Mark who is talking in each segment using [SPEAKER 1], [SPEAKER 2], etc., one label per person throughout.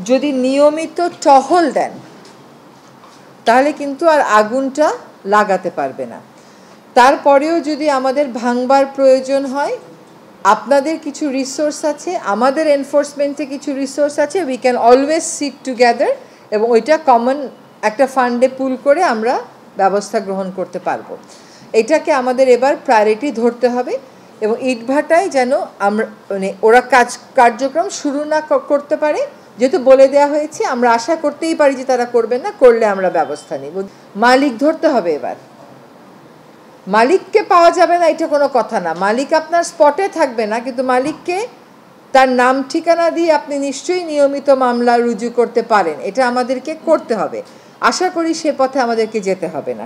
[SPEAKER 1] যদি নিয়মিত টহল দেন তাহলে কিন্তু আর আগুনটা লাগাতে পারবে না। তারপরেও যদি আমাদের ভাঙবার প্রয়োজন হয়, আপনাদের কিছু রিসোর্স আছে, আমাদের এনফোর্সমেন্টে কিছু রিসোর্স আছে, we can always sit together এবং ওইটা কমন একটা ফান্ডে পুল করে আমরা ব্যবস্থা গ্রহণ করতে পারবো। এটাকে আমাদের এবার প্রায়োরিটি ধরতে হবে এবং ইটভাটায় যেন আমরা মানে ওরা কার্যক্রম শুরু না করতে পারে, যেহেতু বলে দেওয়া হয়েছে আমরা আশা করতেই পারি যে তারা করবে না, করলে আমরা ব্যবস্থা নিব। মালিক ধরতে হবে এবার। মালিককে পাওয়া যাবে না এটা কোনো কথা না, মালিক আপনার স্পটে থাকবে না, কিন্তু মালিককে তার নাম ঠিকানা দিয়ে আপনি নিশ্চয়ই নিয়মিত মামলা রুজু করতে পারেন। এটা আমাদেরকে করতে হবে, আশা করি সে পথে আমাদেরকে যেতে হবে না।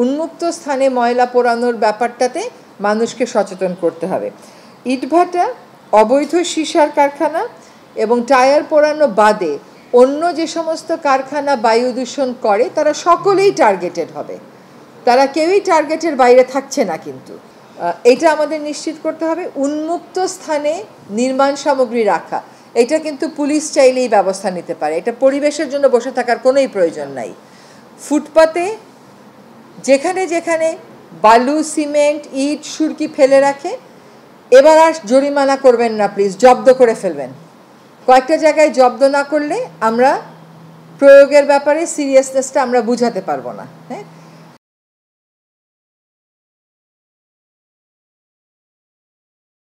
[SPEAKER 1] উন্মুক্ত স্থানে ময়লা পোড়ানোর ব্যাপারটাতে মানুষকে সচেতন করতে হবে। ইটভাটা, অবৈধ সীসার কারখানা এবং টায়ার পোড়ানো বাদে অন্য যে সমস্ত কারখানা বায়ু দূষণ করে তারা সকলেই টার্গেটেড হবে, তারা কেউই টার্গেটের বাইরে থাকছে না। কিন্তু এটা আমাদের নিশ্চিত করতে হবে। উন্মুক্ত স্থানে নির্মাণ সামগ্রী রাখা, এটা কিন্তু পুলিশ চাইলেই ব্যবস্থা নিতে পারে, এটা পরিবেশের জন্য বসে থাকার কোনোই প্রয়োজন নাই। ফুটপাতে যেখানে যেখানে বালু, সিমেন্ট, ইট, সুরকি ফেলে রাখে, এবার আর জরিমানা করবেন না প্লিজ, জব্দ করে ফেলবেন। কয়েকটা জায়গায় জব্দ না করলে আমরা প্রয়োগের ব্যাপারে সিরিয়াসনেসটা আমরা বুঝাতে পারবো না। হ্যাঁ,